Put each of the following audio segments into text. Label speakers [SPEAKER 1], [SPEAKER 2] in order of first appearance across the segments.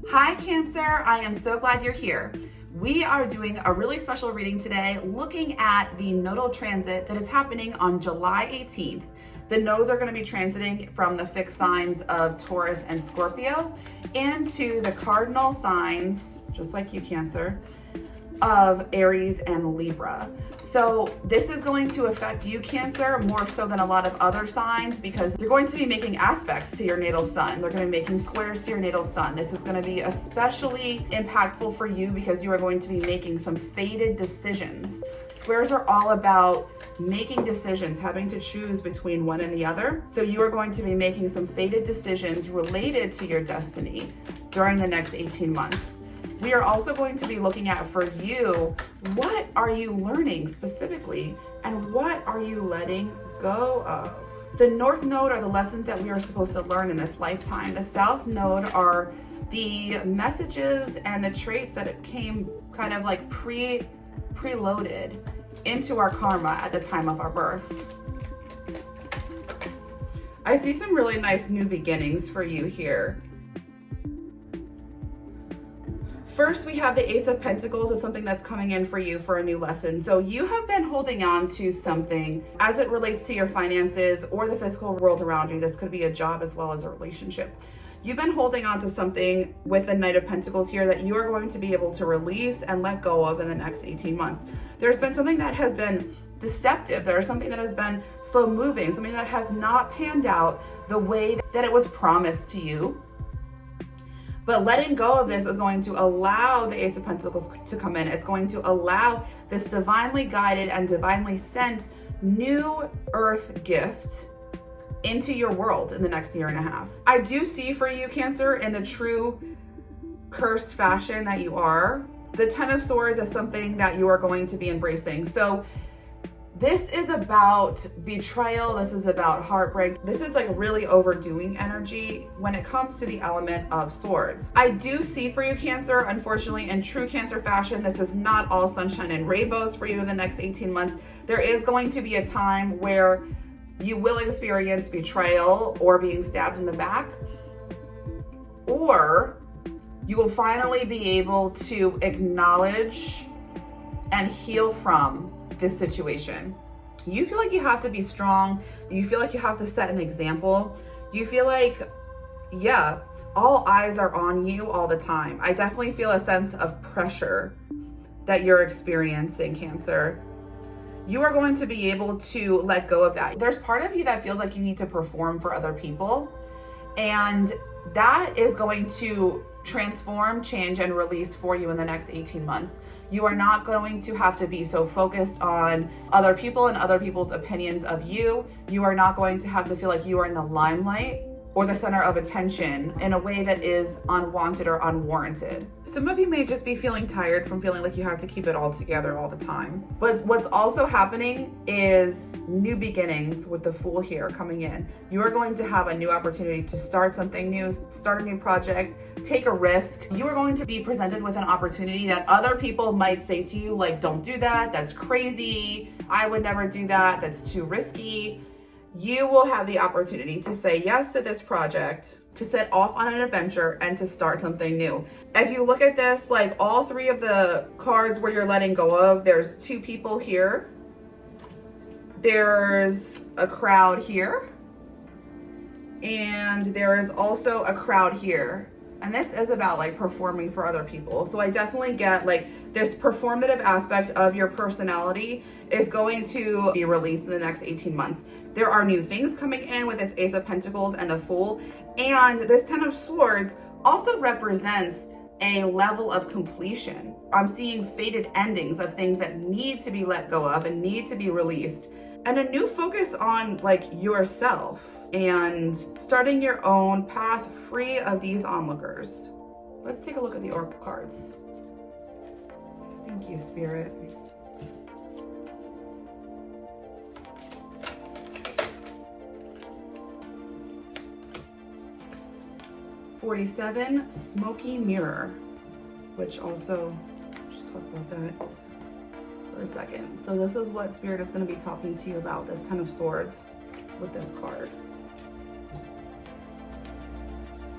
[SPEAKER 1] Hi Cancer, I am so glad you're here. We are doing a really special reading today looking at the nodal transit that is happening on July 18th. The nodes are going to be transiting from the fixed signs of Taurus and Scorpio into the cardinal signs, just like you Cancer, of Aries and Libra. So this is going to affect you Cancer more so than a lot of other signs because they're going to be making aspects to your natal sun. They're going to be making squares to your natal sun. This is going to be especially impactful for you because you are going to be making some fated decisions. Squares are all about making decisions, having to choose between one and the other. So you are going to be making some fated decisions related to your destiny during the next 18 months. We are also going to be looking at for you, what are you learning specifically and what are you letting go of? The North Node are the lessons that we are supposed to learn in this lifetime. The South Node are the messages and the traits that it came kind of like preloaded into our karma at the time of our birth. I see some really nice new beginnings for you here. First, we have the Ace of Pentacles as something that's coming in for you for a new lesson. So you have been holding on to something as it relates to your finances or the physical world around you. This could be a job as well as a relationship. You've been holding on to something with the Knight of Pentacles here that you are going to be able to release and let go of in the next 18 months. There's been something that has been deceptive. There's something that has been slow moving, something that has not panned out the way that it was promised to you. But letting go of this is going to allow the Ace of Pentacles to come in. It's going to allow this divinely guided and divinely sent new earth gift into your world in the next year and a half. I do see for you, Cancer, in the true cursed fashion that you are, the Ten of Swords is something that you are going to be embracing. So this is about betrayal. This is about heartbreak. This is like really overdoing energy when it comes to the element of swords. I do see for you, Cancer, unfortunately, in true Cancer fashion, this is not all sunshine and rainbows for you in the next 18 months. There is going to be a time where you will experience betrayal or being stabbed in the back, or you will finally be able to acknowledge and heal from this situation. You feel like you have to be strong. You feel like you have to set an example. You feel like, yeah, all eyes are on you all the time. I definitely feel a sense of pressure that you're experiencing, Cancer. You are going to be able to let go of that. There's part of you that feels like you need to perform for other people, and that is going to transform, change, and release for you in the next 18 months. You are not going to have to be so focused on other people and other people's opinions of you. You are not going to have to feel like you are in the limelight or the center of attention in a way that is unwanted or unwarranted. Some of you may just be feeling tired from feeling like you have to keep it all together all the time. But what's also happening is new beginnings with the Fool here coming in. You are going to have a new opportunity to start something new, start a new project, take a risk. You are going to be presented with an opportunity that other people might say to you, like, don't do that, that's crazy, I would never do that, that's too risky. You will have the opportunity to say yes to this project, to set off on an adventure, and to start something new. If you look at this, like all three of the cards where you're letting go of, there's two people here. There's a crowd here. And there is also a crowd here. And this is about like performing for other people. So I definitely get like this performative aspect of your personality is going to be released in the next 18 months. There are new things coming in with this Ace of Pentacles and the Fool. And this Ten of Swords also represents a level of completion. I'm seeing fated endings of things that need to be let go of and need to be released. And a new focus on like yourself and starting your own path free of these onlookers. Let's take a look at the Oracle cards. Thank you, Spirit. $47, Smoky Mirror, which also, just talk about that for a second. So this is what Spirit is going to be talking to you about, this Ten of Swords with this card.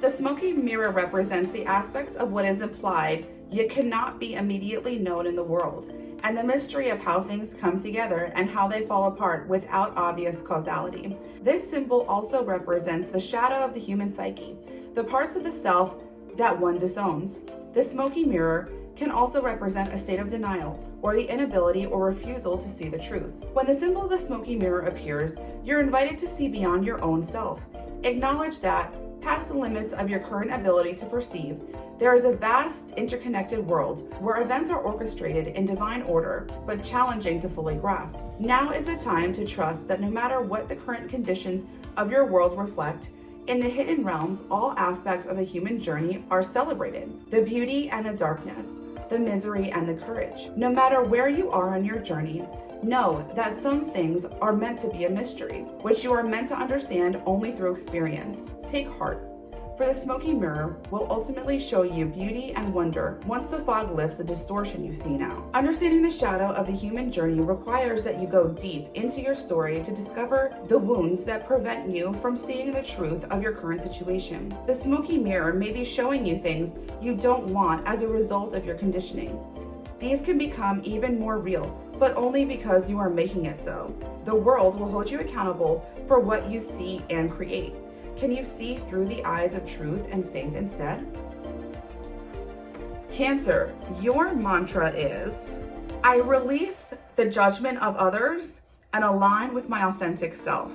[SPEAKER 1] The smoky mirror represents the aspects of what is implied yet cannot be immediately known in the world, and the mystery of how things come together and how they fall apart without obvious causality. This symbol also represents the shadow of the human psyche, the parts of the self that one disowns. The smoky mirror can also represent a state of denial or the inability or refusal to see the truth. When the symbol of the smoky mirror appears, you're invited to see beyond your own self. Acknowledge that, past the limits of your current ability to perceive, there is a vast, interconnected world where events are orchestrated in divine order, but challenging to fully grasp. Now is the time to trust that no matter what the current conditions of your world reflect, in the hidden realms, all aspects of the human journey are celebrated. The beauty and the darkness, the misery and the courage. No matter where you are on your journey, know that some things are meant to be a mystery, which you are meant to understand only through experience. Take heart, for the smoky mirror will ultimately show you beauty and wonder once the fog lifts the distortion you see now. Understanding the shadow of the human journey requires that you go deep into your story to discover the wounds that prevent you from seeing the truth of your current situation. The smoky mirror may be showing you things you don't want as a result of your conditioning. These can become even more real, but only because you are making it so. The world will hold you accountable for what you see and create. Can you see through the eyes of truth and faith instead? Cancer, your mantra is, I release the judgment of others and align with my authentic self.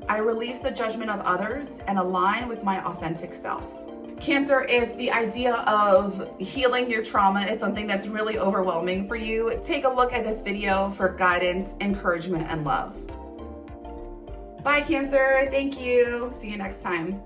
[SPEAKER 1] I release the judgment of others and align with my authentic self. Cancer, if the idea of healing your trauma is something that's really overwhelming for you, take a look at this video for guidance, encouragement, and love. Bye, Cancer. Thank you. See you next time.